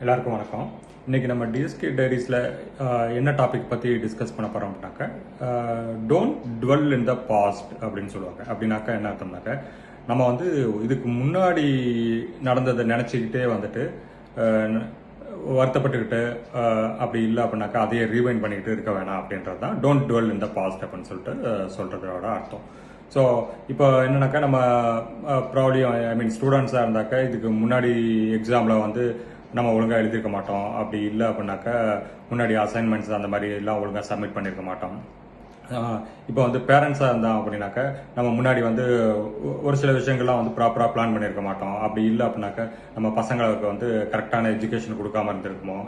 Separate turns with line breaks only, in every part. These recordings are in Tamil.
எல்லாருக்கும் வணக்கம். இன்னைக்கு நம்ம டிஎஸ்கே டைரிஸில் என்ன டாபிக் பற்றி டிஸ்கஸ் பண்ண போகிறோம் அப்படின்னாக்க, don't dwell in the past அப்படின்னு சொல்லுவாங்க. அப்படின்னாக்கா என்ன அர்த்தம்னாக்க, நம்ம வந்து இதுக்கு முன்னாடி நடந்ததை நினச்சிக்கிட்டே வந்துட்டு வருத்தப்பட்டுக்கிட்டு அப்படி இல்லை அப்படின்னாக்கா அதையே ரீவைண்ட் பண்ணிக்கிட்டு இருக்க வேணாம் அப்படின்றது தான் don't dwell in the past அப்படின்னு சொல்லிட்டு சொல்கிறதோட அர்த்தம். ஸோ இப்போ என்னன்னாக்கா, நம்ம ப்ராப்ளி ஸ்டூடெண்ட்ஸாக இருந்தாக்கா இதுக்கு முன்னாடி எக்ஸாமில் வந்து நம்ம ஒழுங்காக எழுதியிருக்க மாட்டோம். அப்படி இல்லை அப்படின்னாக்கா முன்னாடி அசைன்மெண்ட்ஸ் அந்த மாதிரி எல்லாம் ஒழுங்காக சப்மிட் பண்ணியிருக்க மாட்டோம். இப்போ வந்து பேரண்ட்ஸாக இருந்தால் அப்படின்னாக்கா நம்ம முன்னாடி வந்து ஒரு சில விஷயங்கள்லாம் வந்து ப்ராப்பராக பிளான் பண்ணியிருக்க மாட்டோம். அப்படி இல்லை அப்படின்னாக்கா நம்ம பசங்களுக்கு வந்து கரெக்டான எஜுகேஷன் கொடுக்காம இருந்திருக்குமோ.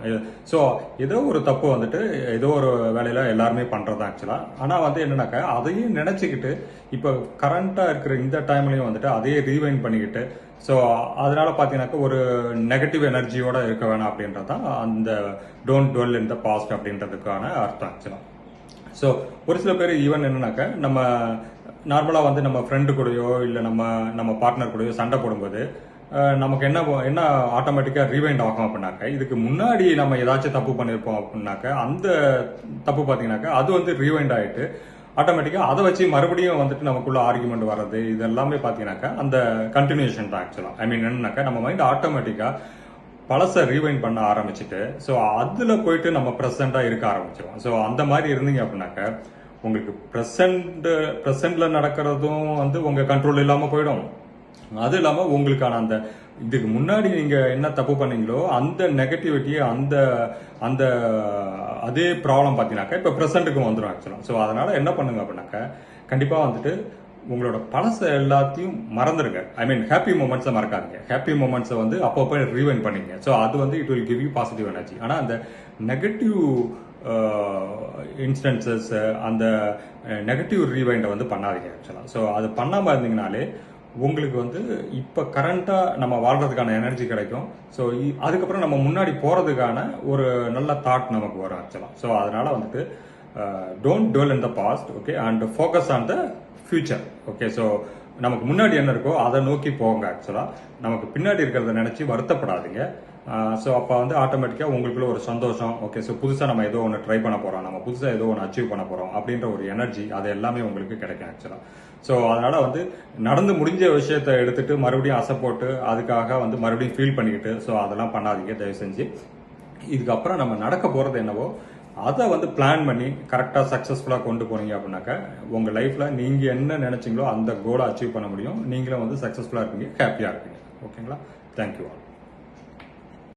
ஸோ ஏதோ ஒரு தப்பு வந்துட்டு ஏதோ ஒரு வேலையில் எல்லாருமே பண்ணுறது தான் ஆக்சுவலாக. ஆனால் வந்து என்னன்னாக்கா அதையும் நினச்சிக்கிட்டு இப்போ கரண்ட்டாக இருக்கிற இந்த டைம்லையும் வந்துட்டு அதையே ரீவைண்ட் பண்ணிக்கிட்டு, ஸோ அதனால பார்த்தீங்கன்னாக்கா ஒரு நெகட்டிவ் எனர்ஜியோட இருக்க வேணாம் அப்படின்றது தான் அந்த don't dwell in the past அப்படின்றதுக்கான அர்த்தம் ஆக்சுவலாக. ஸோ ஒரு சில பேர் ஈவன் என்னன்னாக்கா, நம்ம நார்மலாக வந்து நம்ம ஃப்ரெண்டு கூடயோ இல்லை நம்ம பார்ட்னர் கூடயோ சண்டை போடும்போது நமக்கு என்ன ஆட்டோமேட்டிக்காக ரீவைண்ட் ஆகும் அப்படின்னாக்கா, இதுக்கு முன்னாடி நம்ம ஏதாச்சும் தப்பு பண்ணியிருப்போம் அப்படின்னாக்கா அந்த தப்பு பார்த்தீங்கன்னாக்கா அது வந்து ரீவைண்ட் ஆகிட்டு ஆட்டோமேட்டிக்காக அதை வச்சு மறுபடியும் வந்துட்டு நமக்குள்ள ஆர்குமெண்ட் வர்றது, இது எல்லாமே பார்த்தீங்கன்னாக்கா அந்த கண்டினியூஷன் தான் ஆக்சுவலாக. என்னன்னாக்கா நம்ம மைண்ட் ஆட்டோமேட்டிக்காக பழசை ரீவைண்ட் பண்ண ஆரம்பிச்சுட்டு, ஸோ அதில் போயிட்டு நம்ம ப்ரெசண்டாக இருக்க ஆரம்பிச்சிடும். ஸோ அந்த மாதிரி இருந்தீங்க அப்படின்னாக்க உங்களுக்கு ப்ரெசண்ட்ல நடக்கிறதும் வந்து உங்கள் கண்ட்ரோல் இல்லாமல் போயிடும். அது இல்லாமல் உங்களுக்கான அந்த இதுக்கு முன்னாடி நீங்கள் என்ன தப்பு பண்ணீங்களோ அந்த நெகட்டிவிட்டியை அந்த அதே ப்ராப்ளம் பார்த்தீங்கன்னாக்கா இப்போ ப்ரெசண்ட்டுக்கு வந்துடும் ஆக்சுவலாக. ஸோ அதனால என்ன பண்ணுங்க அப்படின்னாக்கா, கண்டிப்பாக வந்துட்டு உங்களோட பழச எல்லாத்தையும் மறந்துடுங்க. ஹாப்பி மூமெண்ட்ஸை மறக்காதீங்க. ஹாப்பி மூமெண்ட்ஸை வந்து அப்பப்போ ரீவைண்ட் பண்ணிங்க. ஸோ அது வந்து it will give you positive energy. ஆனால் அந்த நெகட்டிவ் இன்ஸ்டன்சஸ், அந்த நெகட்டிவ் ரீவைண்டை வந்து பண்ணாதீங்க ஆக்சுவலாக. ஸோ அது பண்ணாமல் இருந்தீங்கனாலே உங்களுக்கு வந்து இப்போ கரண்ட்டாக நம்ம வாழ்றதுக்கான எனர்ஜி கிடைக்கும். ஸோ அதுக்கப்புறம் நம்ம முன்னாடி போகிறதுக்கான ஒரு நல்ல தாட் நமக்கு வரும் ஆக்சுவலாக. ஸோ அதனால வந்துட்டு don't dwell in the past, okay, and focus on the future. Okay, so நமக்கு முன்னாடி என்ன இருக்கோ அதை நோக்கி போங்க ஆக்சுவலாக. நமக்கு பின்னாடி இருக்கிறத நினச்சி வருத்தப்படாதீங்க. ஸோ அப்போ வந்து ஆட்டோமேட்டிக்காக உங்களுக்குள்ள ஒரு சந்தோஷம், ஓகே, ஸோ புதுசாக நம்ம ஏதோ ஒன்று ட்ரை பண்ண போகிறோம், நம்ம புதுசாக ஏதோ ஒன்று அச்சீவ் பண்ண போகிறோம் அப்படின்ற ஒரு எனர்ஜி, அது எல்லாமே உங்களுக்கு கிடைக்கும் ஆக்சுவலாக. ஸோ அதனால் வந்து நடந்து முடிஞ்ச விஷயத்தை எடுத்துகிட்டு மறுபடியும் அசை போட்டு அதுக்காக வந்து மறுபடியும் ஃபீல் பண்ணிக்கிட்டு, ஸோ அதெல்லாம் பண்ணாதீங்க தயவு செஞ்சு. இதுக்கப்புறம் நம்ம நடக்க போகிறது என்னவோ அதை வந்து பிளான் பண்ணி கரெக்டாக சக்ஸஸ்ஃபுல்லாக கொண்டு போனீங்க அப்படின்னாக்கா உங்கள் லைஃப்பில் நீங்கள் என்ன நினச்சிங்களோ அந்த கோலை அச்சீவ் பண்ண முடியும். நீங்களும் வந்து சக்ஸஸ்ஃபுல்லாக இருப்பீங்க, ஹாப்பியாக இருப்பீங்க. ஓகேங்களா? Thank you all.